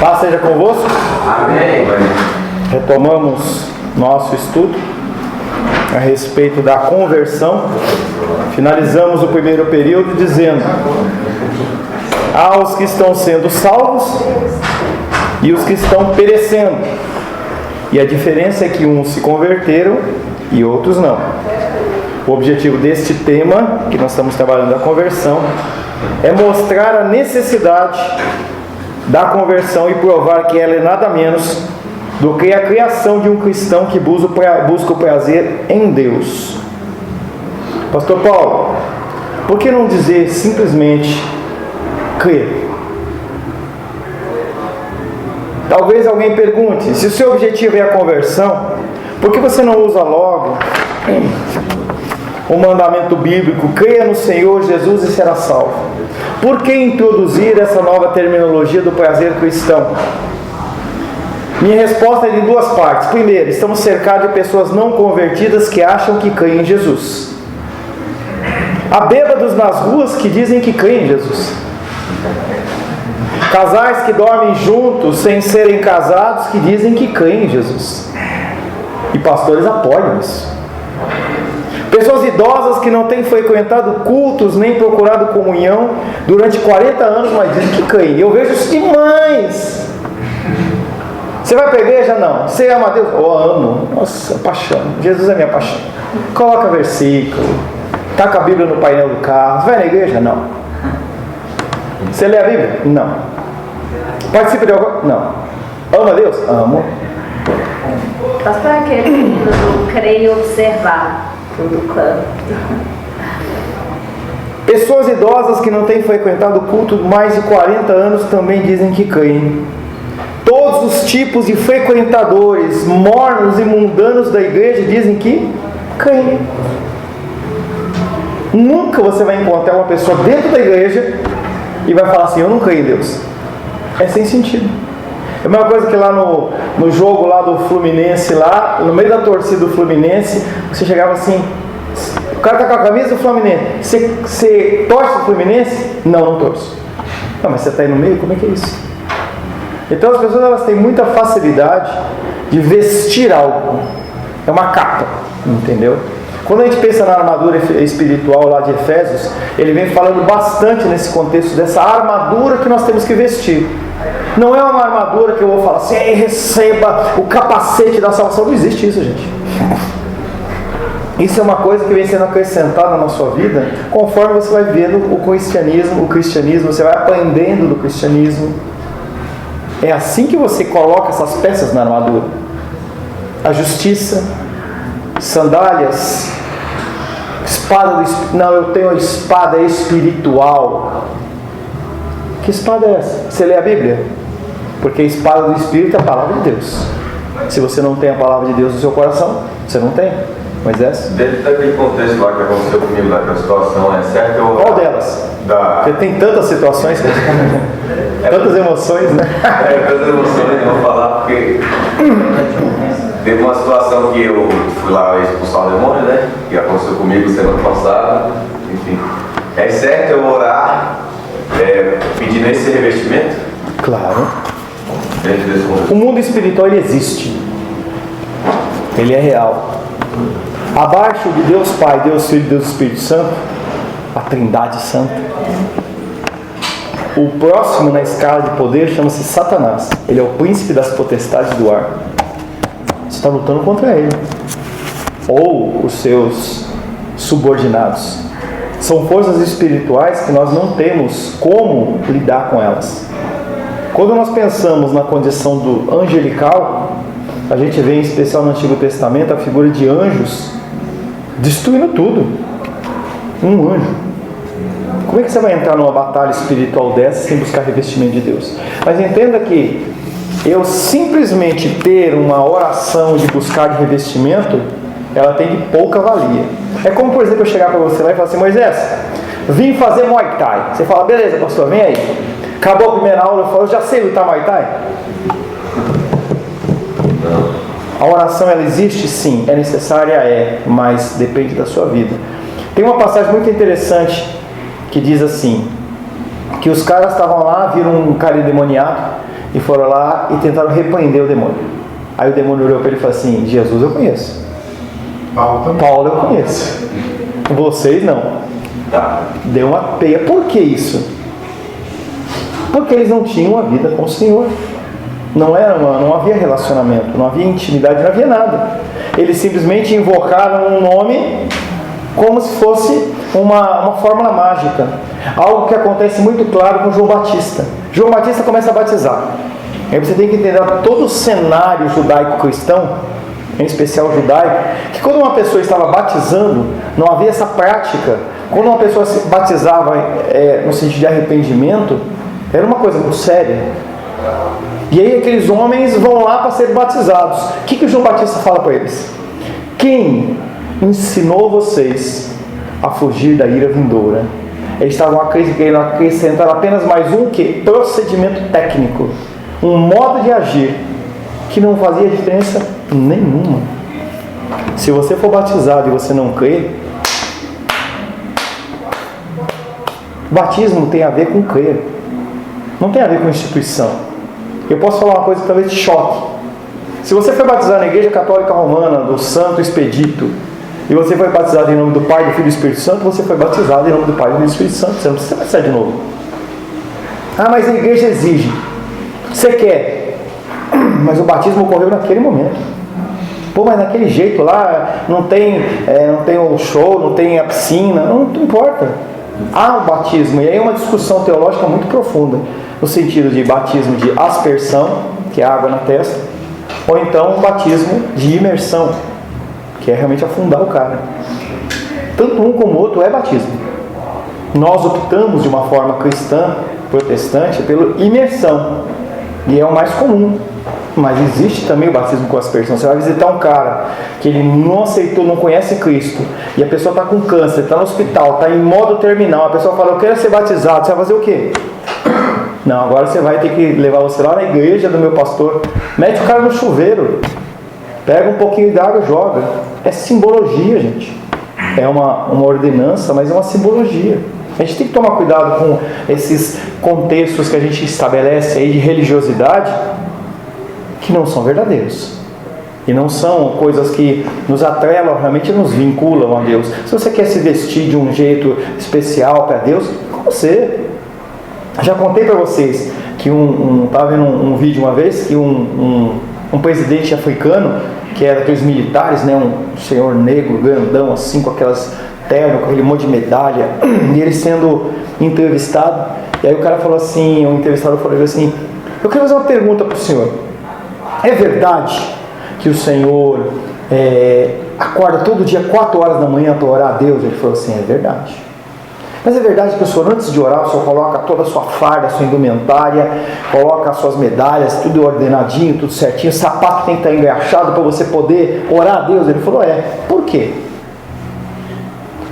Paz seja convosco. Amém. Retomamos nosso estudo a respeito da conversão. Finalizamos o primeiro período dizendo: há os que estão sendo salvos e os que estão perecendo. E a diferença é que uns se converteram e outros não. O objetivo deste tema, que nós estamos trabalhando a conversão, é mostrar a necessidade da conversão e provar que ela é nada menos do que a criação de um cristão que busca o prazer em Deus. Pastor Paulo, por que não dizer simplesmente crer? Talvez alguém pergunte: se o seu objetivo é a conversão, por que você não usa logo o mandamento bíblico, creia no Senhor Jesus e será salvo? Por que introduzir essa nova terminologia do prazer cristão? Minha resposta é de duas partes. Primeiro, estamos cercados de pessoas não convertidas que acham que creem em Jesus. Há bêbados nas ruas que dizem que creem em Jesus. Casais que dormem juntos sem serem casados que dizem que creem em Jesus. E pastores apoiam isso. Pessoas idosas que não têm frequentado cultos nem procurado comunhão durante 40 anos, mas dizem que creem. Eu vejo isso demais. Você vai para a igreja? Não. Você ama a Deus? Eu amo. Nossa, paixão. Jesus é minha paixão. Coloca versículo. Taca a Bíblia no painel do carro. Você vai na igreja? Não. Você lê a Bíblia? Não. Participa de algo? Não. Ama a Deus? Amo. Pastor, aquele livro do Crer e Observar, do Club. Pessoas idosas que não têm frequentado o culto mais de 40 anos também dizem que creem. Todos os tipos de frequentadores mornos e mundanos da igreja dizem que creem. Nunca você vai encontrar uma pessoa dentro da igreja e vai falar assim: eu não creio em Deus. É sem sentido. É a mesma coisa que lá no jogo lá do Fluminense, lá no meio da torcida do Fluminense, você chegava assim: o cara tá com a camisa do Fluminense, você torce pro Fluminense? Não torço. Não, mas você está aí no meio? Como é que é isso? Então as pessoas, elas têm muita facilidade de vestir algo. É uma capa, entendeu? Quando a gente pensa na armadura espiritual lá de Efésios, ele vem falando bastante nesse contexto dessa armadura que nós temos que vestir. Não é uma armadura que eu vou falar assim: receba o capacete da salvação. Não existe isso, gente. Isso é uma coisa que vem sendo acrescentada na sua vida conforme você vai vendo o cristianismo, você vai aprendendo do cristianismo. É assim que você coloca essas peças na armadura. A justiça, sandálias, espada do Espírito. Não, eu tenho a espada espiritual. Que espada é essa? Você lê a Bíblia? Porque a espada do Espírito é a palavra de Deus. Se você não tem a palavra de Deus no seu coração, você não tem. Moisés? Dentro daquele contexto lá que aconteceu comigo, daquela situação, é certo? Qual delas? Porque tem tantas situações, tantas emoções, né? Tantas emoções, eu vou falar porque teve uma situação que eu fui lá expulsar o demônio, né? Que aconteceu comigo semana passada. Enfim, é certo eu orar pedindo esse revestimento? Claro. Dentro desse contexto. O mundo espiritual, ele existe. Ele é real. Abaixo de Deus Pai, Deus Filho e Deus Espírito Santo, a Trindade Santa, o próximo na escala de poder chama-se Satanás. Ele é o príncipe das potestades do ar. Você está lutando contra ele, ou os seus subordinados. São forças espirituais que nós não temos como lidar com elas. Quando nós pensamos na condição do angelical, a gente vê em especial no Antigo Testamento a figura de anjos destruindo tudo. Um anjo. Como é que você vai entrar numa batalha espiritual dessa sem buscar revestimento de Deus? Mas entenda que eu simplesmente ter uma oração de buscar de revestimento, ela tem de pouca valia. É como, por exemplo, eu chegar para você lá e falar assim: Moisés, vim fazer Muay Thai. Você fala: beleza, pastor, vem aí. Acabou a primeira aula, eu falo: eu já sei lutar Muay Thai. A oração, ela existe? Sim. É necessária? É. Mas depende da sua vida. Tem uma passagem muito interessante que diz assim: que os caras estavam lá, viram um cara endemoniado e foram lá e tentaram repreender o demônio. Aí o demônio olhou para ele e falou assim: Jesus eu conheço, Paulo eu conheço, vocês não. Deu uma peia. Por que isso? Porque eles não tinham a vida com o Senhor. Não havia relacionamento, não havia intimidade, não havia nada. Eles simplesmente invocaram um nome como se fosse uma fórmula mágica. Algo que acontece muito claro com João Batista. João Batista começa a batizar. Aí você tem que entender todo o cenário judaico-cristão, em especial judaico, que quando uma pessoa estava batizando, não havia essa prática. Quando uma pessoa se batizava no sentido de arrependimento, era uma coisa muito séria. E aí aqueles homens vão lá para ser batizados. O que o João Batista fala para eles? Quem ensinou vocês a fugir da ira vindoura? Eles estavam querendo acrescentar apenas mais um procedimento técnico, um modo de agir que não fazia diferença nenhuma. Se você for batizado e você não crê, batismo tem a ver com crer, não tem a ver com instituição. Eu posso falar uma coisa que talvez te choque. Se você foi batizado na Igreja Católica Romana do Santo Expedito, e você foi batizado em nome do Pai, do Filho e do Espírito Santo, você foi batizado em nome do Pai, do Filho e do Espírito Santo. Você não precisa batizar de novo. Ah, mas a igreja exige. Você quer. Mas o batismo ocorreu naquele momento. Pô, mas naquele jeito lá, não tem o show, não tem a piscina, não importa. Há o batismo, e aí é uma discussão teológica muito profunda, no sentido de batismo de aspersão, que é água na testa, ou então o batismo de imersão, que é realmente afundar o cara. Tanto um como o outro é batismo. Nós optamos de uma forma cristã, protestante, pela imersão, e é o mais comum. Mas existe também o batismo com aspersão. Você vai visitar um cara que ele não aceitou, não conhece Cristo, e a pessoa está com câncer, está no hospital, está em modo terminal, a pessoa fala: eu quero ser batizado. Você vai fazer o quê? Não, agora você vai ter que levar você lá na igreja do meu pastor. Mete o cara no chuveiro, pega um pouquinho de água e joga. É simbologia, gente. É uma ordenança, mas é uma simbologia. A gente tem que tomar cuidado com esses contextos que a gente estabelece aí de religiosidade, que não são verdadeiros. E não são coisas que nos atrelam, realmente nos vinculam a Deus. Se você quer se vestir de um jeito especial para Deus, com você. Já contei para vocês que estava vendo um vídeo uma vez que um presidente africano, que era daqueles militares, né, um senhor negro, grandão, assim, com aquelas terno, com aquele monte de medalha, e ele sendo entrevistado, e aí o cara falou assim, o entrevistado falou assim: eu quero fazer uma pergunta para o senhor. É verdade que o senhor acorda todo dia 4 horas da manhã para orar a Deus? Ele falou assim: é verdade. Mas é verdade que o senhor, antes de orar, o senhor coloca toda a sua farda, a sua indumentária, coloca as suas medalhas, tudo ordenadinho, tudo certinho, o sapato tem que estar engraxado para você poder orar a Deus? Ele falou: é. Por quê?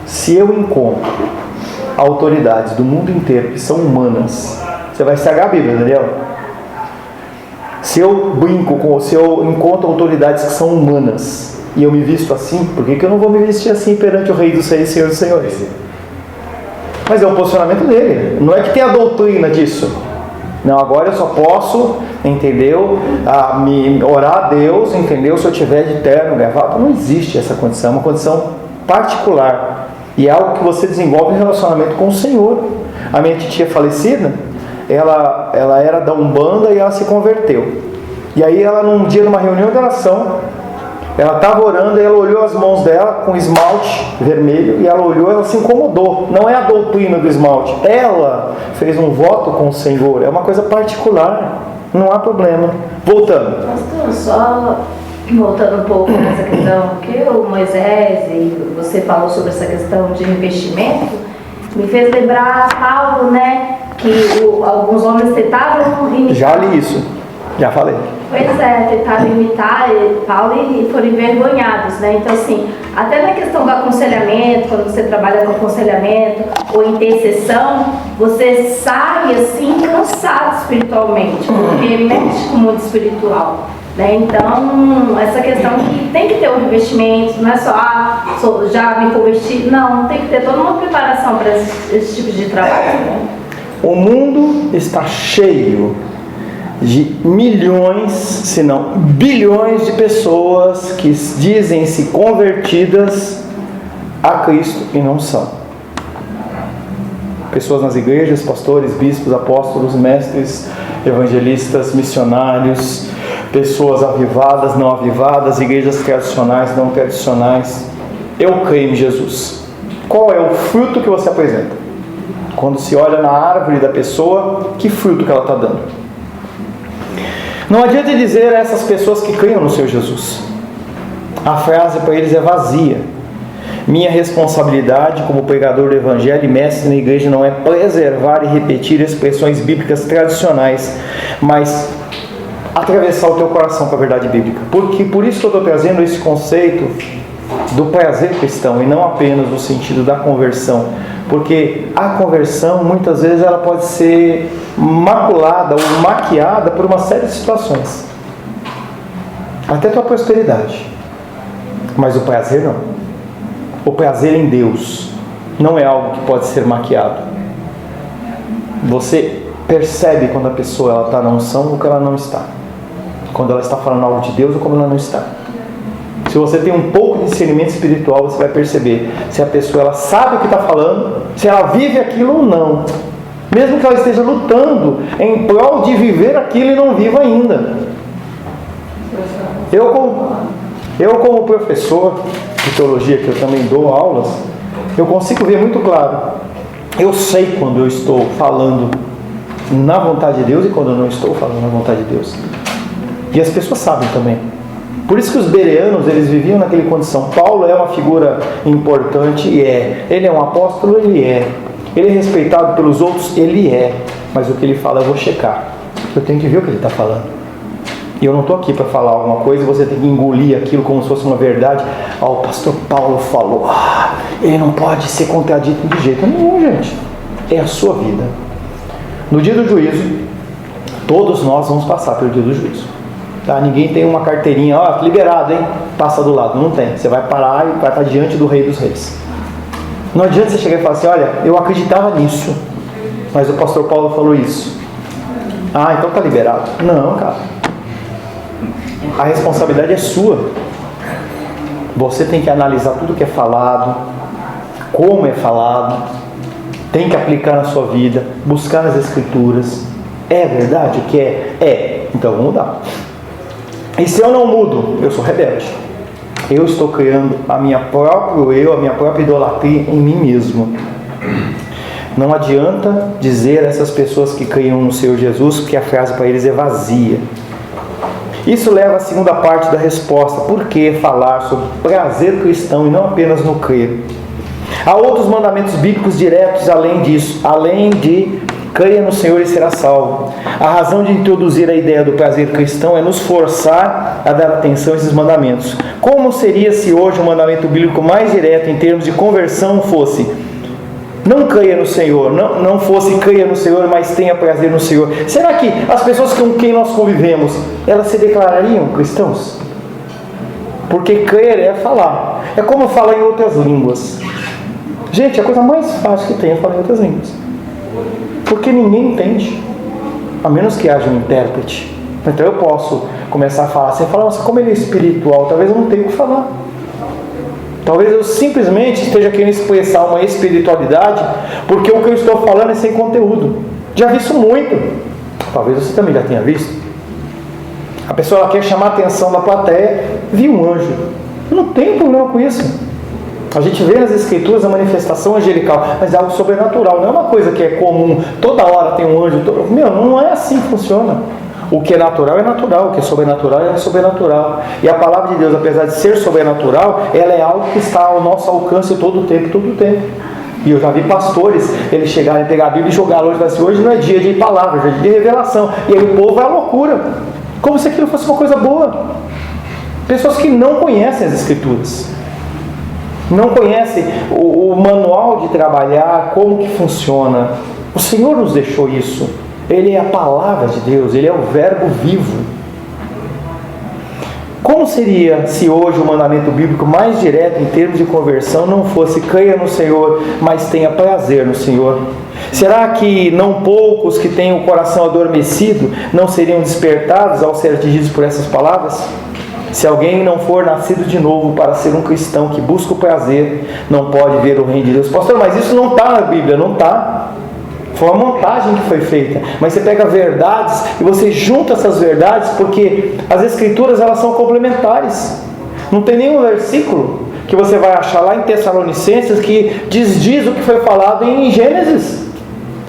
Se eu encontro autoridades do mundo inteiro que são humanas, você vai estragar a Bíblia, Daniel? Se eu encontro autoridades que são humanas e eu me visto assim, por que eu não vou me vestir assim perante o Rei dos Reis e Senhor dos Senhores? Mas é o posicionamento dele. Não é que tem a doutrina disso. Não, agora eu só posso, entendeu? Orar a Deus, entendeu? Se eu tiver de terno, gravata. Não existe essa condição. É uma condição particular. E é algo que você desenvolve em relacionamento com o Senhor. A minha titia falecida, ela era da Umbanda e ela se converteu. E aí ela, num dia, numa reunião de oração, ela estava orando e ela olhou as mãos dela com esmalte vermelho, e ela olhou, ela se incomodou. Não é a doutrina do esmalte, ela fez um voto com o Senhor, é uma coisa particular, não há problema. Voltando. Pastor, só voltando um pouco nessa questão que o Moisés e você falou sobre essa questão de investimento, me fez lembrar Paulo, né? Que alguns homens tentaram imitar. Já li isso, já falei. Pois é, tentaram imitar Paulo e foram envergonhados, né? Então, assim, até na questão do aconselhamento, quando você trabalha com aconselhamento ou intercessão, você sai, assim, cansado espiritualmente, porque mexe com o mundo espiritual, né? Então, essa questão que tem que ter um investimento, não é só, já me converti, não, tem que ter toda uma preparação para esse tipo de trabalho, né? O mundo está cheio de milhões, se não bilhões de pessoas que dizem-se convertidas a Cristo e não são. Pessoas nas igrejas, pastores, bispos, apóstolos, mestres, evangelistas, missionários, pessoas avivadas, não avivadas, igrejas tradicionais, não tradicionais. Eu creio em Jesus. Qual é o fruto que você apresenta? Quando se olha na árvore da pessoa, que fruto que ela está dando? Não adianta dizer a essas pessoas que creem no Senhor Jesus. A frase para eles é vazia. Minha responsabilidade como pregador do Evangelho e mestre na igreja não é preservar e repetir expressões bíblicas tradicionais, mas atravessar o teu coração para a verdade bíblica. Por isso que eu estou trazendo esse conceito do prazer cristão e não apenas no sentido da conversão, porque a conversão muitas vezes ela pode ser maculada ou maquiada por uma série de situações, até tua prosperidade, mas o prazer não. O prazer em Deus não é algo que pode ser maquiado. Você percebe quando a pessoa está na unção ou que ela não está, quando ela está falando algo de Deus ou quando ela não está. Se você tem um pouco de discernimento espiritual, você vai perceber se a pessoa ela sabe o que está falando, se ela vive aquilo ou não, mesmo que ela esteja lutando em prol de viver aquilo e não viva ainda. Eu como professor de teologia, que eu também dou aulas, eu consigo ver muito claro. Eu sei quando eu estou falando na vontade de Deus e quando eu não estou falando na vontade de Deus. E as pessoas sabem também. Por isso que os bereanos, eles viviam naquela condição. Paulo é uma figura importante, ele é um apóstolo, ele é respeitado pelos outros, ele é, mas o que ele fala eu vou checar, eu tenho que ver o que ele está falando. E eu não estou aqui para falar alguma coisa e você tem que engolir aquilo como se fosse uma verdade. O pastor Paulo falou, ele não pode ser contradito de jeito nenhum, gente. É a sua vida. No dia do juízo, todos nós vamos passar pelo dia do juízo. Tá? Ninguém tem uma carteirinha, liberado, hein? Passa do lado. Não tem. Você vai parar e vai estar diante do Rei dos Reis. Não adianta você chegar e falar assim, olha, eu acreditava nisso, mas o pastor Paulo falou isso. Então tá liberado. Não, cara. A responsabilidade é sua. Você tem que analisar tudo que é falado, como é falado, tem que aplicar na sua vida, buscar nas Escrituras. É verdade o que é? É. Então eu vou mudar. E se eu não mudo, eu sou rebelde. Eu estou criando a minha própria idolatria em mim mesmo. Não adianta dizer a essas pessoas que criam no Senhor Jesus que a frase para eles é vazia. Isso leva à segunda parte da resposta. Por que falar sobre prazer cristão e não apenas no crer? Há outros mandamentos bíblicos diretos além disso, além de creia no Senhor e será salvo. A razão de introduzir a ideia do prazer cristão é nos forçar a dar atenção a esses mandamentos. Como seria se hoje o mandamento bíblico mais direto em termos de conversão fosse: não creia no Senhor, não fosse creia no Senhor, mas tenha prazer no Senhor? Será que as pessoas com quem nós convivemos, elas se declarariam cristãos? Porque crer é falar. É como falar em outras línguas. Gente, a coisa mais fácil que tem é falar em outras línguas. Porque ninguém entende, a menos que haja um intérprete. Então eu posso começar a falar. Você fala, nossa, como ele é espiritual, talvez eu não tenha o que falar. Talvez eu simplesmente esteja querendo expressar uma espiritualidade porque o que eu estou falando é sem conteúdo. Já vi isso muito. Talvez você também já tenha visto. A pessoa quer chamar a atenção da plateia, viu um anjo. Não tem problema com isso. A gente vê nas Escrituras a manifestação angelical, mas é algo sobrenatural. Não é uma coisa que é comum. Toda hora tem um anjo. Não é assim que funciona. O que é natural é natural, o que é sobrenatural é sobrenatural. E a palavra de Deus, apesar de ser sobrenatural, ela é algo que está ao nosso alcance todo o tempo. E eu já vi pastores, eles chegarem, pegar a Bíblia e jogar longe e falar assim, hoje não é dia de palavras, é dia de revelação. E aí o povo vai à loucura, como se aquilo fosse uma coisa boa. Pessoas que não conhecem as Escrituras, não conhecem o manual de trabalhar, como que funciona. O Senhor nos deixou isso. Ele é a palavra de Deus, Ele é o verbo vivo. Como seria se hoje o mandamento bíblico mais direto em termos de conversão não fosse creia no Senhor, mas tenha prazer no Senhor? Será que não poucos que têm o coração adormecido não seriam despertados ao ser atingidos por essas palavras? Se alguém não for nascido de novo para ser um cristão que busca o prazer, não pode ver o reino de Deus. Pastor, mas isso não está na Bíblia. Não está. Foi uma montagem que foi feita. Mas você pega verdades e você junta essas verdades, porque as escrituras elas são complementares. Não tem nenhum versículo que você vai achar lá em Tessalonicenses que diz o que foi falado em Gênesis.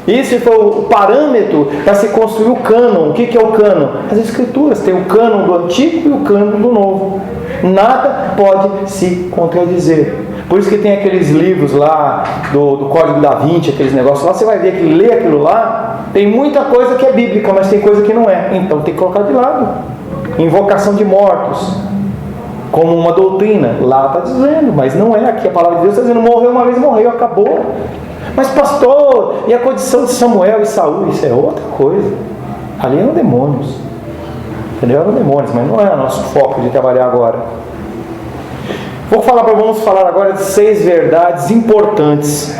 Esse foi o parâmetro para se construir o cânon. O que é o cânon? As escrituras. Tem o cânon do Antigo e o cânon do Novo. Nada pode se contradizer. Por isso que tem aqueles livros lá do Código da Vinci, aqueles negócios lá, você vai ver que lê aquilo lá, tem muita coisa que é bíblica, mas tem coisa que não é. Então tem que colocar de lado. Invocação de mortos, como uma doutrina, lá está dizendo, mas não é. Aqui a palavra de Deus está dizendo, morreu uma vez, morreu, acabou. Mas pastor, e a condição de Samuel e Saul? Isso é outra coisa. Ali eram demônios. Entendeu? Eram demônios, mas não é o nosso foco de trabalhar agora. Vamos falar agora de 6 verdades importantes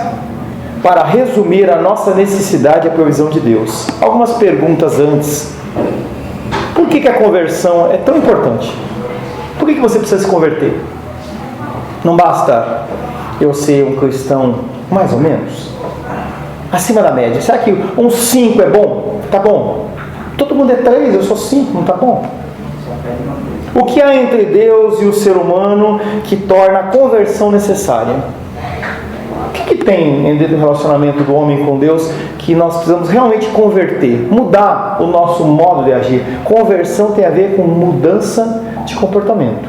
para resumir a nossa necessidade e a provisão de Deus. Algumas perguntas antes. Por que a conversão é tão importante? Por que você precisa se converter? Não basta eu ser um cristão mais ou menos acima da média. Será que um 5 é bom? Tá bom. Todo mundo é 3, eu sou 5, não tá bom? O que há entre Deus e o ser humano que torna a conversão necessária? O que tem dentro do relacionamento do homem com Deus que nós precisamos realmente converter? Mudar o nosso modo de agir. Conversão tem a ver com mudança de comportamento.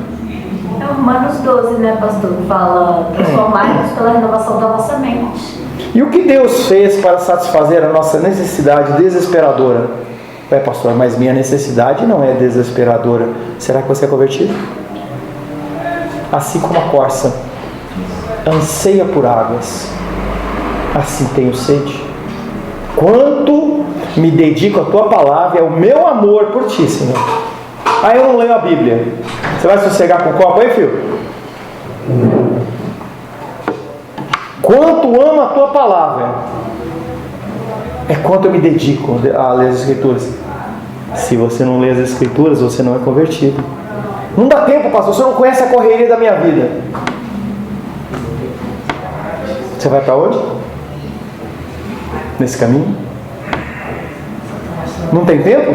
É Romanos 12, né, pastor? Fala, transformai-nos pela renovação da vossa mente. E o que Deus fez para satisfazer a nossa necessidade desesperadora? Pastor, mas minha necessidade não é desesperadora. Será que você é convertido? Assim como a corça anseia por águas, assim tenho sede. Quanto me dedico à tua palavra, é o meu amor por ti, Senhor. Aí eu não leio a Bíblia. Você vai sossegar com o copo aí, filho? Quanto amo a tua palavra, é quanto eu me dedico a ler as Escrituras. Se você não lê as Escrituras, você não é convertido. Não dá tempo, pastor, você não conhece a correria da minha vida. Você vai para onde? Nesse caminho? Não tem tempo?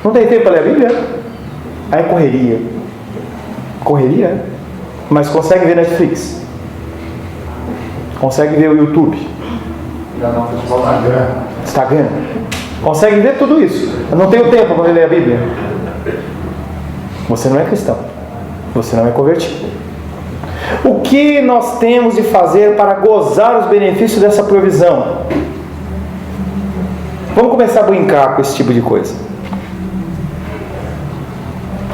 Não tem tempo para ler a Bíblia? Aí correria. Correria? Mas consegue ver Netflix? Consegue ver o YouTube? Instagram? Consegue ver tudo isso. Eu não tenho tempo para ler a Bíblia. Você não é cristão. Você não é convertido. O que nós temos de fazer para gozar os benefícios dessa provisão? Vamos começar a brincar com esse tipo de coisa.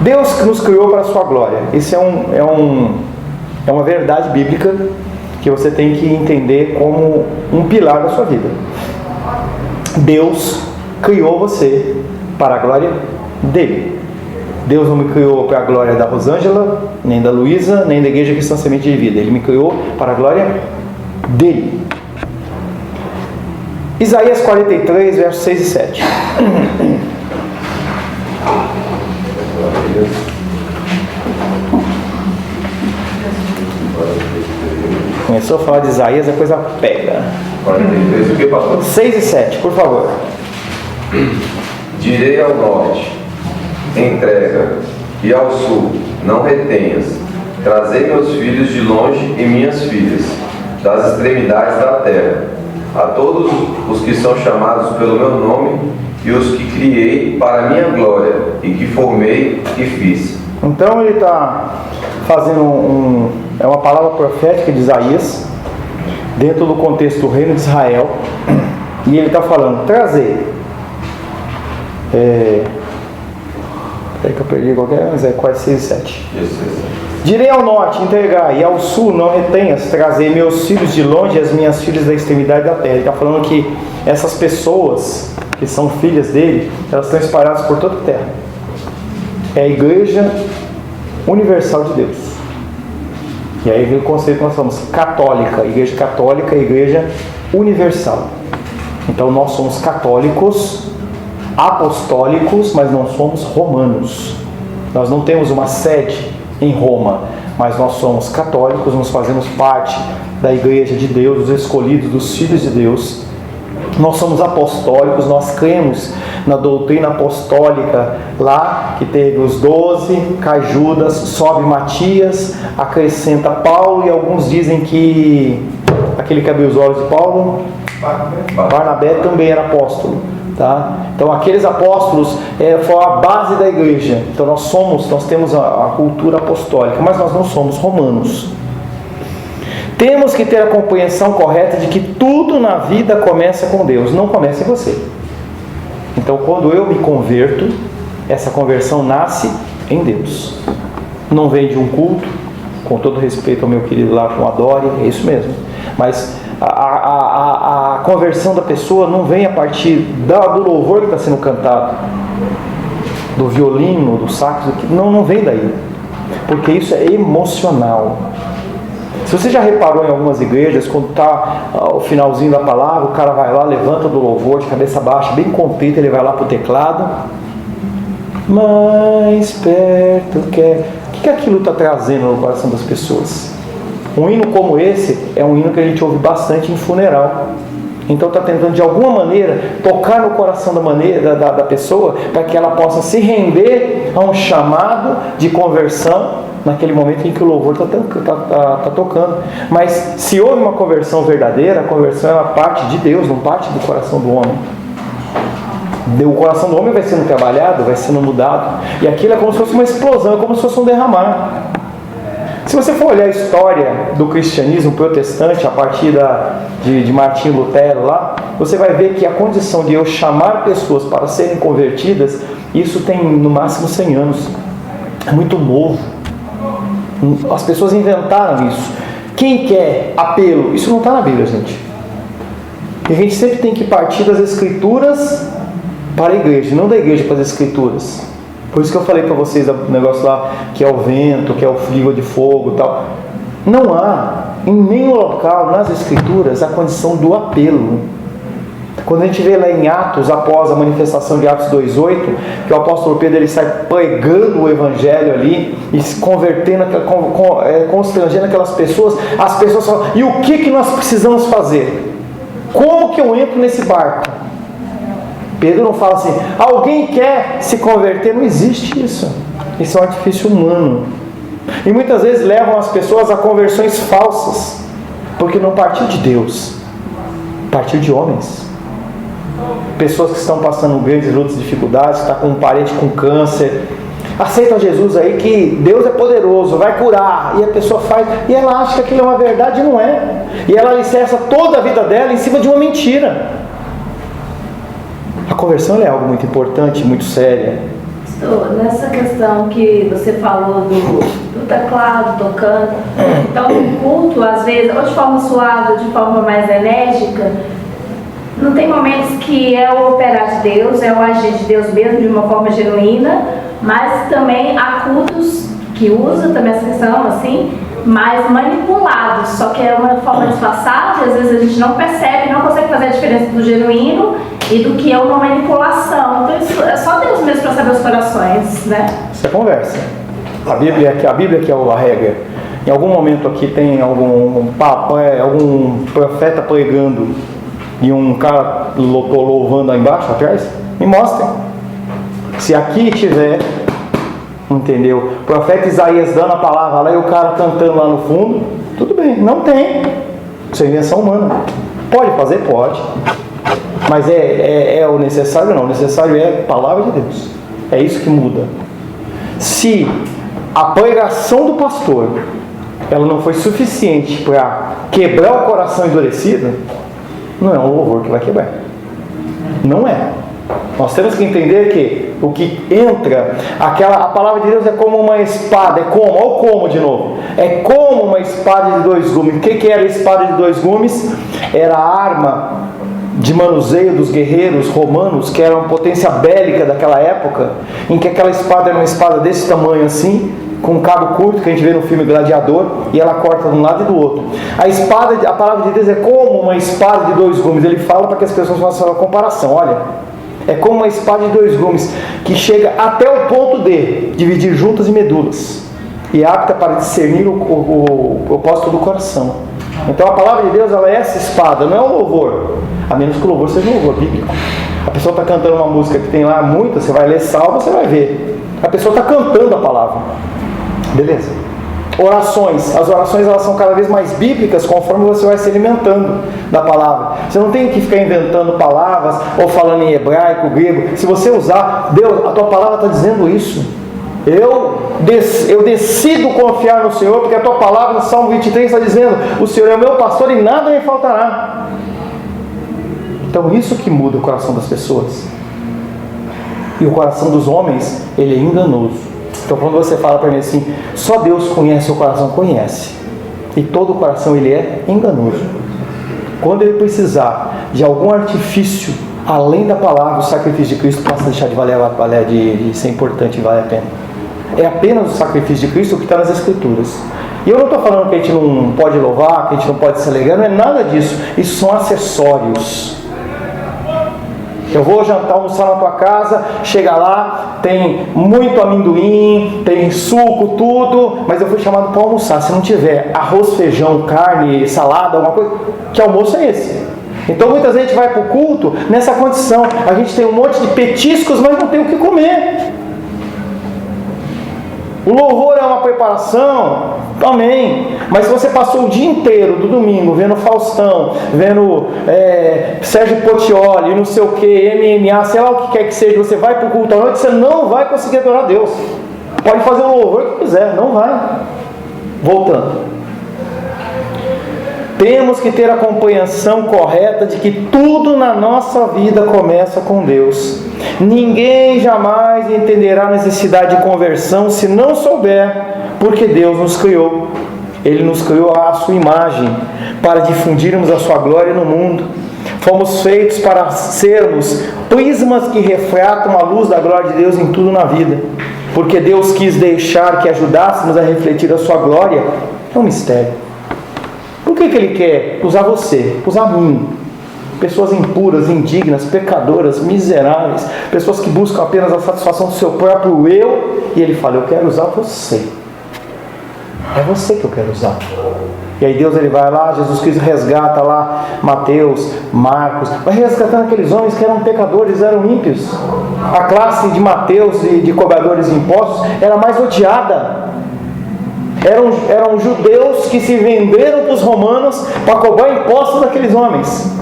Deus nos criou para a sua glória. Isso é uma verdade bíblica que você tem que entender como um pilar da sua vida. Deus criou você para a glória dele. Deus não me criou para a glória da Rosângela, nem da Luísa, nem da Igreja Cristã Semente de Vida. Ele me criou para a glória dele. Isaías 43, versos 6 e 7. Começou a falar de Isaías, a coisa pega. 43, o que, pastor? 6 e 7, por favor. Direi ao norte, entrega, e ao sul, não retenhas. Trazei meus filhos de longe e minhas filhas, das extremidades da terra, a todos os que são chamados pelo meu nome, e os que criei para a minha glória, e que formei e fiz. Então ele está fazendo é uma palavra profética de Isaías, dentro do contexto do reino de Israel, e ele está falando, trazer. Peraí que eu perdi qualquer, mas é quase 6 e 7. Direi ao norte, entregar, e ao sul não retenhas, trazer meus filhos de longe e as minhas filhas da extremidade da terra. Ele está falando que essas pessoas que são filhas dele, elas estão espalhadas por toda a terra. É a igreja universal de Deus. E aí vem o conceito que nós falamos, católica. Igreja católica é igreja universal. Então nós somos católicos, apostólicos, mas não somos romanos. Nós não temos uma sede em Roma, mas nós somos católicos, nós fazemos parte da igreja de Deus, dos escolhidos, dos filhos de Deus. Nós somos apostólicos, nós cremos na doutrina apostólica lá, que teve os 12, cai Judas, sobe Matias, acrescenta Paulo, e alguns dizem que aquele que abriu os olhos de Paulo, Barnabé, também era apóstolo. Tá? Então aqueles apóstolos foram a base da igreja. Então nós temos a cultura apostólica, mas nós não somos romanos. Temos que ter a compreensão correta de que tudo na vida começa com Deus, não começa em você. Então quando eu me converto, essa conversão nasce em Deus. Não vem de um culto, com todo respeito ao meu querido lá com Adore, é isso mesmo. Mas a conversão da pessoa não vem a partir do louvor que está sendo cantado, do violino, do sax, não vem daí. Porque isso é emocional. Se você já reparou em algumas igrejas, quando está o finalzinho da palavra, o cara vai lá, levanta do louvor de cabeça baixa, bem contente, ele vai lá para o teclado. Mais perto quer. O que aquilo está trazendo no coração das pessoas? Um hino como esse é um hino que a gente ouve bastante em funeral. Então está tentando de alguma maneira tocar no coração da pessoa, para que ela possa se render a um chamado de conversão naquele momento em que o louvor está tocando. Mas se houve uma conversão verdadeira, a conversão é uma parte de Deus, não parte do coração do homem. O coração do homem vai sendo trabalhado, vai sendo mudado, e aquilo é como se fosse uma explosão, é como se fosse um derramar. Se você for olhar a história do cristianismo protestante a partir de Martinho Lutero lá, você vai ver que a condição de eu chamar pessoas para serem convertidas, isso tem no máximo 100 anos. É muito novo. As pessoas inventaram isso. Quem quer apelo? Isso não está na Bíblia, gente. E a gente sempre tem que partir das Escrituras para a igreja, não da igreja para as Escrituras. Por isso que eu falei para vocês o negócio lá, que é o vento, que é o frio de fogo e tal. Não há em nenhum local nas Escrituras a condição do apelo. Quando a gente vê lá em Atos, após a manifestação de Atos 2:8, que o apóstolo Pedro ele sai pregando o evangelho ali e se convertendo, constrangendo aquelas pessoas, as pessoas falam: e o que nós precisamos fazer? Como que eu entro nesse barco? Pedro não fala assim: alguém quer se converter? Não existe isso. Isso é um artifício humano. E muitas vezes levam as pessoas a conversões falsas, porque não partiu de Deus, partiu de homens. Pessoas que estão passando grandes lutas e dificuldades, está com um parente com câncer, aceita Jesus aí que Deus é poderoso, vai curar, e a pessoa faz, e ela acha que aquilo é uma verdade, e não é. E ela alicerça toda a vida dela em cima de uma mentira. A conversão é algo muito importante, muito séria. Nessa questão que você falou do teclado tocando, então o culto às vezes, ou de forma suave, ou de forma mais enérgica, não tem momentos que é o operar de Deus, é o agir de Deus mesmo de uma forma genuína, mas também há cultos que usa também essa questão assim, mais manipulados, só que é uma forma disfarçada, às vezes a gente não percebe, não consegue fazer a diferença do genuíno e do que é uma manipulação. Então isso é só Deus mesmo para saber os corações, né? Isso é conversa. A Bíblia que é a regra. Em algum momento aqui tem algum profeta pregando e um cara louvando lá embaixo, atrás? Me mostrem. Se aqui tiver, entendeu? O profeta Isaías dando a palavra lá e o cara cantando lá no fundo, tudo bem, não tem. Isso é invenção humana. Pode fazer? Pode. Mas é o necessário? Não. O necessário é a palavra de Deus. É isso que muda. Se a pregação do pastor ela não foi suficiente para quebrar o coração endurecido, não é um louvor que vai quebrar. Não é. Nós temos que entender que o que entra, a palavra de Deus é como uma espada, olha o como de novo, é como uma espada de 2 gumes. O que era a espada de 2 gumes? Era a arma de manuseio dos guerreiros romanos, que era uma potência bélica daquela época, em que aquela espada era uma espada desse tamanho assim, com um cabo curto, que a gente vê no filme Gladiador, e ela corta de um lado e do outro. A palavra de Deus é como uma espada de 2 gumes. Ele fala para que as pessoas façam a comparação. Olha, é como uma espada de 2 gumes, que chega até o ponto de dividir juntas e medulas, e é apta para discernir o propósito do coração. Então a palavra de Deus, ela é essa espada, não é o louvor, a menos que o louvor seja um louvor bíblico. A pessoa está cantando uma música que tem lá muita, você vai ler salmo, você vai ver. A pessoa está cantando a palavra. Beleza? Orações. As orações, elas são cada vez mais bíblicas conforme você vai se alimentando da palavra. Você não tem que ficar inventando palavras ou falando em hebraico, grego. Se você usar, Deus, a tua palavra está dizendo isso. Eu decido confiar no Senhor, porque a tua palavra no Salmo 23 está dizendo: o Senhor é o meu pastor e nada me faltará. Então isso que muda o coração das pessoas. E o coração dos homens, ele é enganoso. Então quando você fala para mim assim, só Deus conhece o coração, conhece. E todo o coração, ele é enganoso. Quando ele precisar de algum artifício além da palavra, o sacrifício de Cristo passa a deixar de ser importante e vale a pena. É apenas o sacrifício de Cristo que está nas Escrituras. E eu não estou falando que a gente não pode louvar, que a gente não pode se alegrar, não é nada disso. Isso são acessórios. Eu vou jantar, almoçar na tua casa, chega lá, tem muito amendoim, tem suco, tudo, mas eu fui chamado para almoçar. Se não tiver arroz, feijão, carne, salada, alguma coisa, que almoço é esse? Então muitas vezes a gente vai para o culto nessa condição. A gente tem um monte de petiscos, mas não tem o que comer. O louvor é uma preparação, amém. Mas se você passou o dia inteiro do domingo vendo Faustão, vendo Sérgio Portiolli, não sei o que, MMA, sei lá o que quer que seja, você vai para o culto à noite, você não vai conseguir adorar a Deus. Pode fazer o louvor que quiser, não vai. Voltando. Temos que ter a compreensão correta de que tudo na nossa vida começa com Deus. Ninguém jamais entenderá a necessidade de conversão se não souber, porque Deus nos criou. Ele nos criou à sua imagem, para difundirmos a sua glória no mundo. Fomos feitos para sermos prismas que refratam a luz da glória de Deus em tudo na vida. Porque Deus quis deixar que ajudássemos a refletir a sua glória, é um mistério. Por que Ele quer usar você, usar mim? Pessoas impuras, indignas, pecadoras, miseráveis, pessoas que buscam apenas a satisfação do seu próprio eu, e Ele fala: eu quero usar você. É você que eu quero usar. E aí Deus, Ele vai lá, Jesus Cristo resgata lá Mateus, Marcos, vai resgatando aqueles homens que eram pecadores, eram ímpios. A classe de Mateus e de cobradores de impostos era mais odiada. Eram judeus que se venderam para os romanos para cobrar impostos daqueles homens.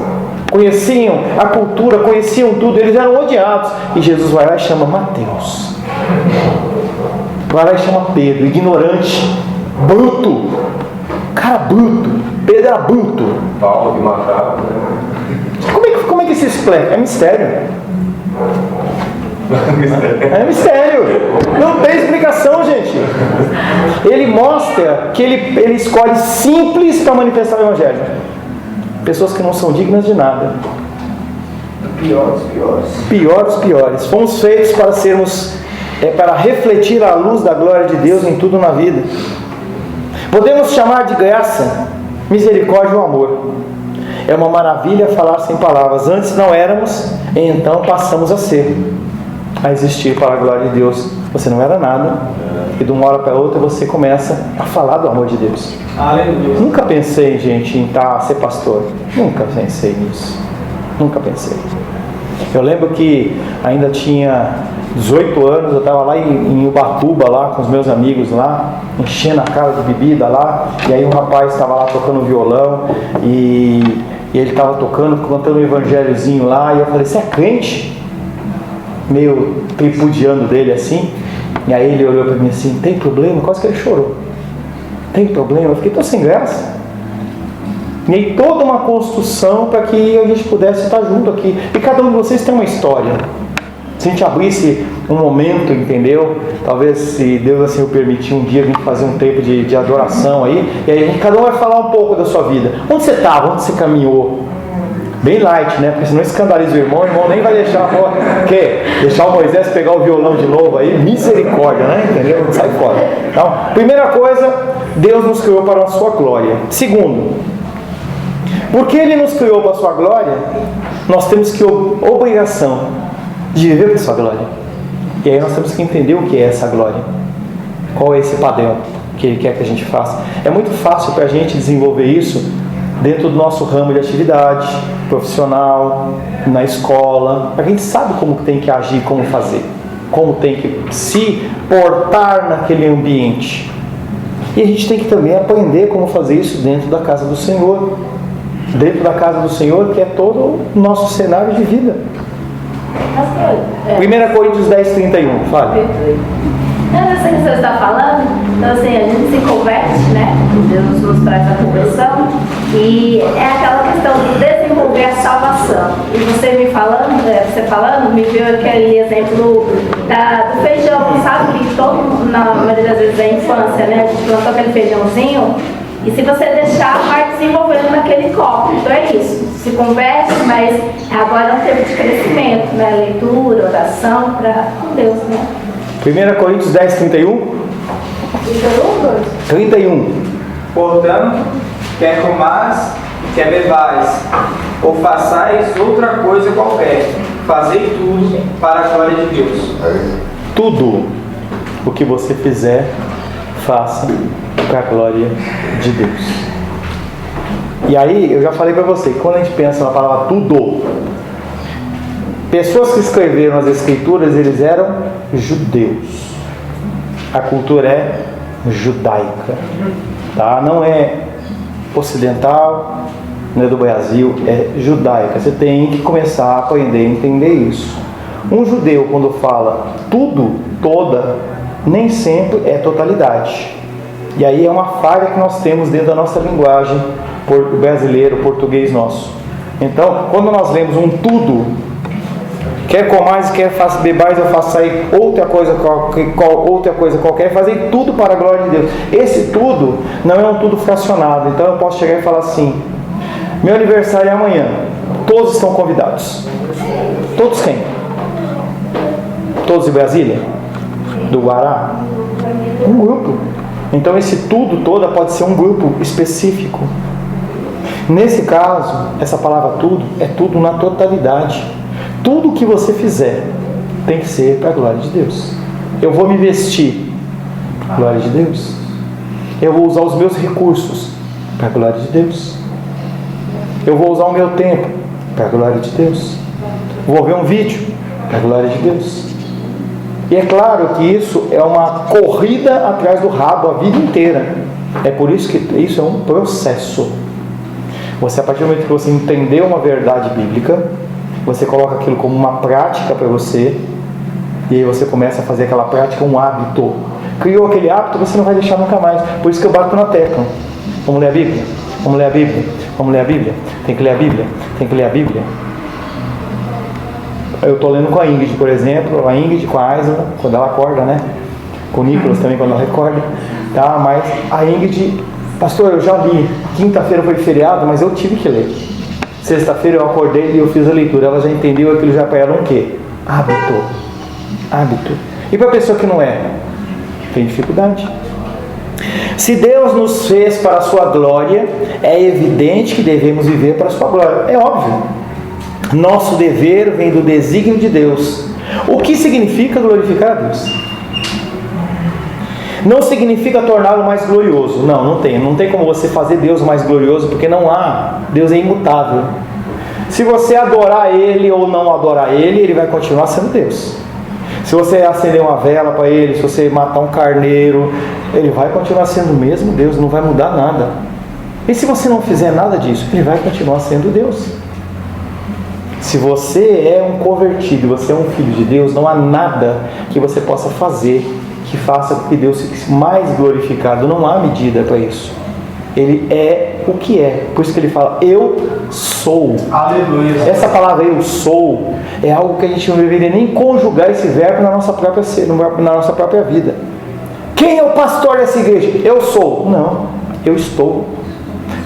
Conheciam a cultura, conheciam tudo, eles eram odiados. E Jesus vai lá e chama Mateus. Vai lá e chama Pedro, ignorante, bruto. Cara bruto. Pedro era bruto. Paulo que matava. Como é que se explica? É mistério. É mistério. Não tem explicação, gente. Ele mostra que ele escolhe simples para manifestar o Evangelho. Pessoas que não são dignas de nada. Pior dos piores. Fomos feitos para sermos, para refletir a luz da glória de Deus em tudo na vida. Podemos chamar de graça, misericórdia ou amor. É uma maravilha falar sem palavras. Antes não éramos, e então passamos a ser, a existir para a glória de Deus. Você não era nada, e de uma hora para outra você começa a falar do amor de Deus. Aleluia. Nunca pensei, gente, em ser pastor. Nunca pensei nisso. Nunca pensei. Eu lembro que ainda tinha 18 anos, eu estava lá em Ubatuba, lá com os meus amigos lá, enchendo a cara de bebida lá, e aí um rapaz estava lá tocando violão, e ele estava tocando, cantando um evangelhozinho lá, e eu falei: você é crente? Meio tripudiando dele assim. E aí ele olhou para mim assim: tem problema? Quase que ele chorou. Tem problema? Eu fiquei tão sem graça. E aí toda uma construção para que a gente pudesse estar junto aqui. E cada um de vocês tem uma história. Se a gente abrisse um momento, entendeu? Talvez, se Deus assim o permitir, um dia a gente fazer um tempo de adoração aí. E aí cada um vai falar um pouco da sua vida. Onde você estava? Onde você caminhou? Bem light, né? Porque senão escandaliza o irmão nem vai deixar deixar o Moisés pegar o violão de novo aí, misericórdia, né? Entendeu? Sai fora. Então, primeira coisa, Deus nos criou para a sua glória. Segundo, porque Ele nos criou para a sua glória, nós temos que obrigação de viver para a sua glória. E aí nós temos que entender o que é essa glória. Qual é esse padrão que Ele quer que a gente faça. É muito fácil para a gente desenvolver isso dentro do nosso ramo de atividade profissional, na escola. A gente sabe como tem que agir, como fazer, como tem que se portar naquele ambiente. E a gente tem que também aprender como fazer isso dentro da casa do Senhor. Dentro da casa do Senhor, que é todo o nosso cenário de vida. 1 Coríntios 10, 31, fale. Eu sei que você está falando, então assim, a gente se converte, né? Deus nos traz a conversão e é aquela questão de desenvolver a salvação. E você me viu aquele exemplo do feijão, sabe? Que todo, na maioria das vezes, é infância, né? A gente plantou aquele feijãozinho e se você deixar, vai desenvolvendo naquele copo. Então é isso, se converte, mas agora é um tempo de crescimento, né? Leitura, oração com Deus, né? 1 Coríntios 10, 31. 31. Portanto, quer comais, quer bebais, ou façais outra coisa qualquer, fazei tudo para a glória de Deus. Tudo o que você fizer, faça para a glória de Deus. E aí, eu já falei para você, quando a gente pensa na palavra tudo, pessoas que escreveram as escrituras, eles eram judeus. A cultura é judaica, tá? Não é ocidental, não é do Brasil, é judaica. Você tem que começar a aprender a entender isso. Um judeu, quando fala tudo, toda, nem sempre é totalidade. E aí é uma falha que nós temos dentro da nossa linguagem brasileira, português nosso. Então, quando nós lemos um tudo, quer comais, quer bebais, eu faço aí outra coisa qualquer, fazer tudo para a glória de Deus. Esse tudo não é um tudo fracionado. Então eu posso chegar e falar assim: meu aniversário é amanhã, todos estão convidados. Todos quem? Todos de Brasília? Do Guará? Um grupo. Então esse tudo toda pode ser um grupo específico. Nesse caso, essa palavra tudo é tudo na totalidade. Tudo que você fizer tem que ser para a glória de Deus. Eu vou me vestir, glória de Deus. Eu vou usar os meus recursos, para a glória de Deus. Eu vou usar o meu tempo, para a glória de Deus. Vou ver um vídeo, para a glória de Deus. E é claro que isso é uma corrida atrás do rabo a vida inteira. É por isso que isso é um processo. Você, a partir do momento que você entendeu uma verdade bíblica, você coloca aquilo como uma prática para você, e aí você começa a fazer aquela prática um hábito. Criou aquele hábito, você não vai deixar nunca mais. Por isso que eu bato na tecla. Vamos ler a Bíblia? Vamos ler a Bíblia? Vamos ler a Bíblia? Tem que ler a Bíblia? Tem que ler a Bíblia? Eu estou lendo com a Ingrid, por exemplo, a Ingrid com a Aisla, quando ela acorda, né? Com o Nicolas também, quando ela acorda. Tá? Mas a Ingrid, pastor, eu já li. Quinta-feira foi feriado, mas eu tive que ler. Sexta-feira eu acordei e eu fiz a leitura. Ela já entendeu aquilo, já para ela um quê? Hábito. E para a pessoa que não é? Tem dificuldade. Se Deus nos fez para a sua glória, é evidente que devemos viver para a sua glória. É óbvio. Nosso dever vem do desígnio de Deus. O que significa glorificar a Deus? Não significa torná-lo mais glorioso. Não tem como você fazer Deus mais glorioso, porque não há. Deus é imutável. Se você adorar Ele ou não adorar Ele, Ele vai continuar sendo Deus. Se você acender uma vela para Ele, se você matar um carneiro, Ele vai continuar sendo o mesmo Deus, não vai mudar nada. E se você não fizer nada disso, Ele vai continuar sendo Deus. Se você é um convertido, você é um filho de Deus, não há nada que você possa fazer que faça com que Deus fique mais glorificado. Não há medida para isso. Ele é o que é. Por isso que ele fala, eu sou. Aleluia. Essa palavra eu sou é algo que a gente não deveria nem conjugar esse verbo na nossa própria vida. Quem é o pastor dessa igreja? Eu sou. Não, eu estou.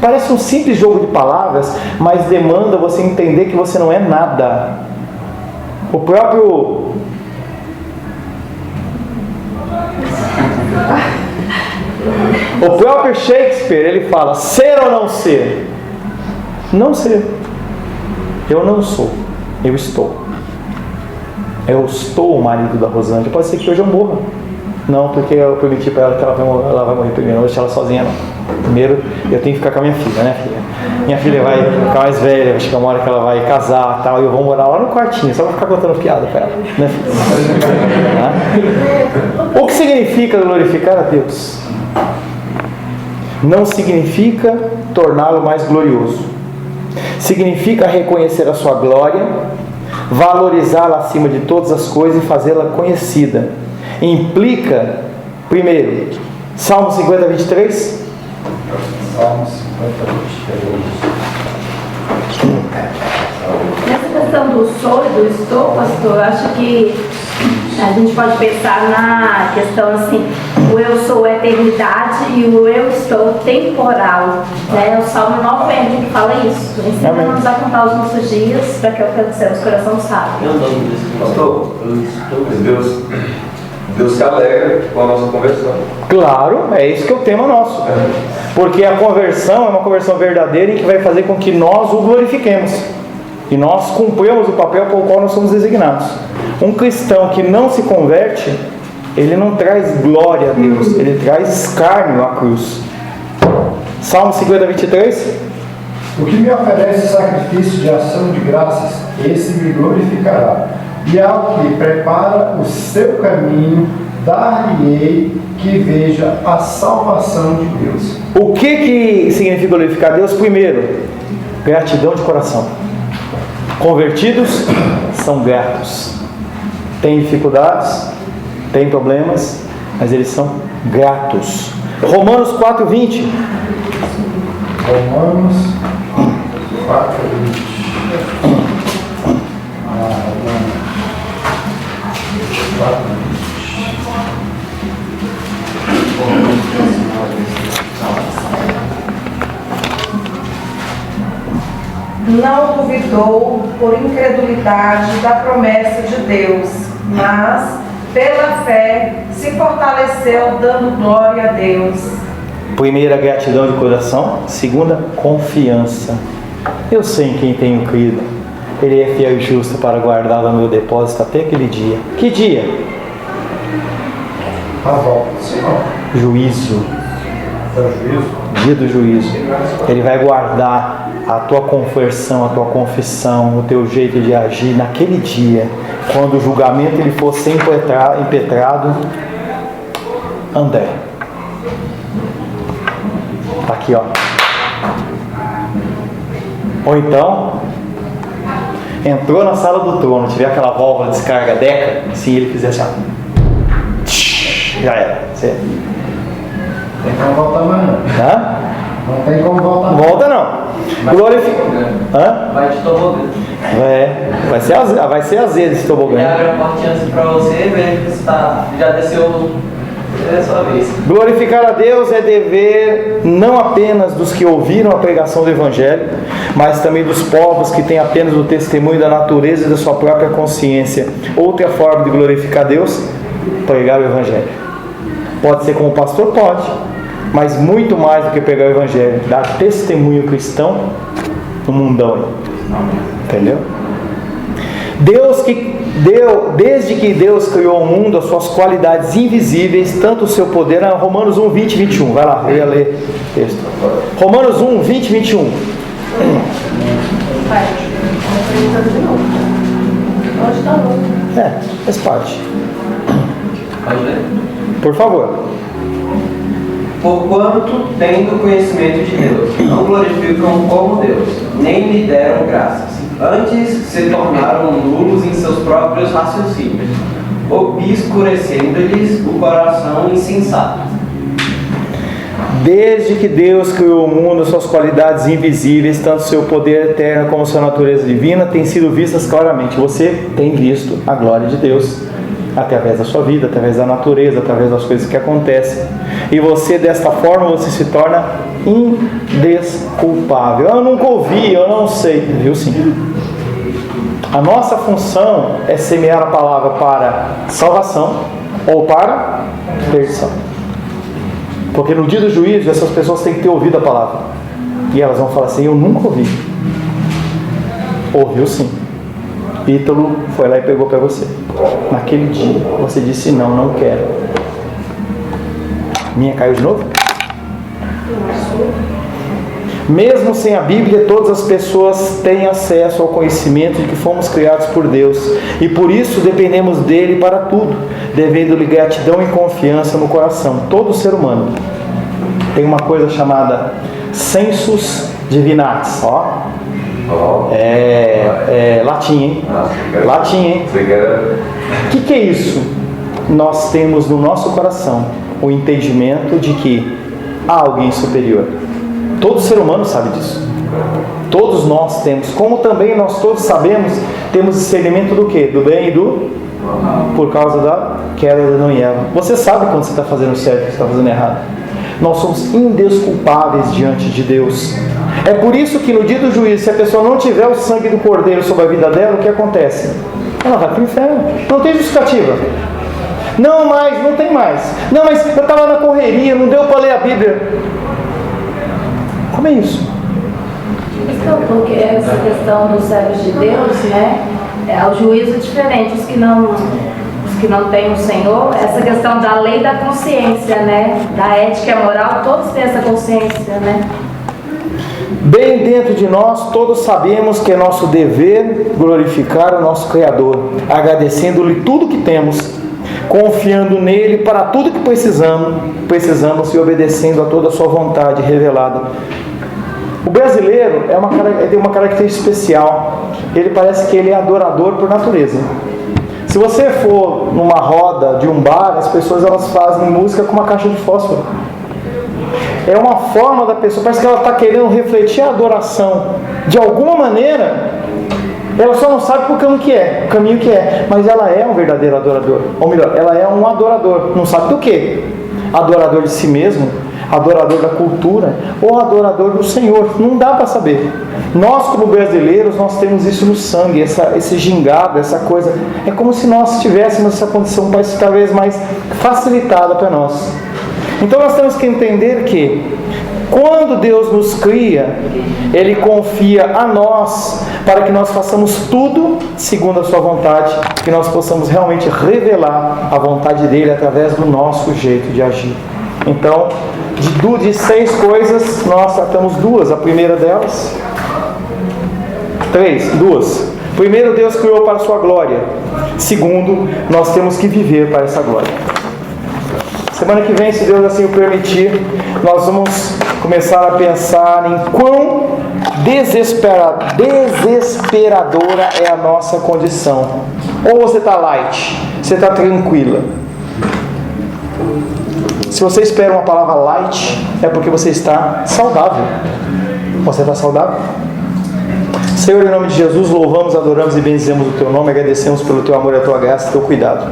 Parece um simples jogo de palavras, mas demanda você entender que você não é nada. O próprio Shakespeare, ele fala: ser ou não ser? Não ser. Eu não sou, eu estou. Eu estou o marido da Rosângela. Pode ser que hoje eu morra. Não, porque eu prometi para ela que ela vai morrer primeiro. Não vou deixar ela sozinha, não. Primeiro eu tenho que ficar com a minha filha, né, filha? Minha filha vai ficar mais velha, vai chegar uma hora que ela vai casar e tal, e eu vou morar lá no quartinho, só vou ficar contando piada para ela, né, filha? O que significa glorificar a Deus? Não significa torná-lo mais glorioso. Significa reconhecer a sua glória, valorizá-la acima de todas as coisas e fazê-la conhecida. Implica, primeiro, Salmo 50, 23. Salmo 50, 23. Nessa questão do sou e do estou, pastor, eu acho que a gente pode pensar na questão assim, o eu sou eternidade e o eu estou temporal, né? O Salmo 90 que fala isso. Ensina-nos a contar os nossos dias para que alcancemos o coração sábio. Pastor, Deus se alegra com a nossa conversão. Claro, é isso que é o tema nosso. Porque a conversão é uma conversão verdadeira e que vai fazer com que nós o glorifiquemos. E nós cumprimos o papel pelo qual nós somos designados. Um cristão que não se converte, ele não traz glória a Deus, ele traz escárnio à cruz. Salmo 50, 23. O que me oferece sacrifício de ação de graças, esse me glorificará. E ao que prepara o seu caminho, dar-lhe-ei que veja a salvação de Deus. O que significa glorificar a Deus? Primeiro, gratidão de coração. Convertidos são gratos. Tem dificuldades, tem problemas, mas eles são gratos. Romanos 4:20. Romanos 4:20. Não duvidou por incredulidade da promessa de Deus, mas pela fé se fortaleceu dando glória a Deus. Primeira, gratidão de coração. Segunda, confiança. Eu sei em quem tenho crido. Ele é fiel e justo para guardar no meu depósito até aquele dia. Que dia? A volta do Senhor. Juízo. É o juízo. Dia do juízo. Ele vai guardar a tua conversão, a tua confissão, o teu jeito de agir naquele dia, quando o julgamento ele for ser impetrado. André, tá aqui, ó. Ou então entrou na sala do trono, tiver aquela válvula de descarga Deca, se ele fizesse assim, já era. Você... Tem como voltar mais não. Hã? Não tem como voltar. Volta não. Glorifica. Hã? Vai de tobogã. Vai ser azedo esse tobogã. E abre a portinha assim pra você ver que você já desceu. É a sua vez. Glorificar a Deus é dever não apenas dos que ouviram a pregação do Evangelho, mas também dos povos que têm apenas o testemunho da natureza e da sua própria consciência. Outra forma de glorificar a Deus, pregar o Evangelho. Pode ser como pastor? Pode. Mas muito mais do que pregar o Evangelho, dar testemunho cristão no mundão. Entendeu? Desde que Deus criou o mundo, as suas qualidades invisíveis, tanto o seu poder, Romanos 1, 20 e 21. Vai lá, eu ia ler o texto. Romanos 1, 20 e 21. Vai, de novo. Hoje tá louco. Faz parte. Pode ler? Por favor. Porquanto, tendo conhecimento de Deus, não glorificam como Deus, nem lhe deram graças. Antes se tornaram nulos em seus próprios raciocínios, obscurecendo-lhes o coração insensato. Desde que Deus criou o mundo, suas qualidades invisíveis, tanto seu poder eterno como sua natureza divina, têm sido vistas claramente. Você tem visto a glória de Deus através da sua vida, através da natureza, através das coisas que acontecem. E você, desta forma, você se torna indesculpável. Eu nunca ouvi, eu não sei. Viu sim. A nossa função é semear a palavra para salvação ou para perdição. Porque no dia do juízo, essas pessoas têm que ter ouvido a palavra. E elas vão falar assim: eu nunca ouvi. Ouviu sim. Ítalo foi lá e pegou para você. Naquele dia, você disse: não, não quero. Minha caiu de novo? Mesmo sem a Bíblia, todas as pessoas têm acesso ao conhecimento de que fomos criados por Deus e por isso dependemos dele para tudo, devendo-lhe gratidão e confiança no coração. Todo ser humano tem uma coisa chamada sensus divinatis. Latim, hein? Latim, hein? O que é isso? Nós temos no nosso coração o entendimento de que há alguém superior. Todo ser humano sabe disso. Todos nós temos. Como também nós todos sabemos, temos discernimento do quê? Do bem e do... Por causa da queda de Adão e Eva. Você sabe quando você está fazendo certo e você está fazendo errado. Nós somos indesculpáveis diante de Deus. É por isso que no dia do juízo, se a pessoa não tiver o sangue do Cordeiro sobre a vida dela, o que acontece? Ela vai para o inferno. Não tem justificativa. Não mais, não tem mais. Não, mas eu estava na correria, não deu para ler a Bíblia. Como é isso? Então, porque essa questão dos servos de Deus, né? É o juízo diferente. Os que não têm o Senhor, essa questão da lei da consciência, né? Da ética e moral, todos têm essa consciência, né? Bem dentro de nós, todos sabemos que é nosso dever glorificar o nosso Criador, agradecendo-lhe tudo que temos, confiando nele para tudo que precisamos e obedecendo a toda a sua vontade revelada. O brasileiro tem uma característica especial. Ele parece que ele é adorador por natureza. Se você for numa roda de um bar, as pessoas elas fazem música com uma caixa de fósforo. É uma forma da pessoa, parece que ela está querendo refletir a adoração de alguma maneira. Ela só não sabe por o caminho que é, mas ela é um verdadeiro adorador. Ou melhor, ela é um adorador. Não sabe do que? Adorador de si mesmo, adorador da cultura ou adorador do Senhor. Não dá para saber. Nós, como brasileiros, nós temos isso no sangue, esse gingado, essa coisa. É como se nós tivéssemos essa condição cada vez mais facilitada para nós. Então nós temos que entender que quando Deus nos cria, Ele confia a nós para que nós façamos tudo segundo a sua vontade, que nós possamos realmente revelar a vontade dEle através do nosso jeito de agir. Então, de 6 coisas, nós tratamos 2. A primeira delas... 2. Primeiro, Deus criou para a sua glória. Segundo, nós temos que viver para essa glória. Semana que vem, se Deus assim o permitir, nós vamos começar a pensar em quão desesperadora é a nossa condição. Ou você está light, você está tranquila. Se você espera uma palavra light, é porque você está saudável. Você está saudável? Senhor, em nome de Jesus, louvamos, adoramos e bendizemos o Teu nome, agradecemos pelo Teu amor, a Tua graça, o Teu cuidado.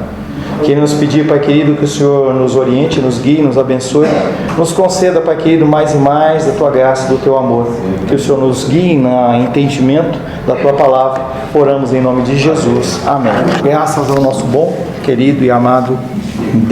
Queremos nos pedir, Pai querido, que o Senhor nos oriente, nos guie, nos abençoe, nos conceda, Pai querido, mais e mais da Tua graça, do Teu amor. Que o Senhor nos guie no entendimento da Tua palavra. Oramos em nome de Jesus. Amém. Graças ao nosso bom, querido e amado Deus.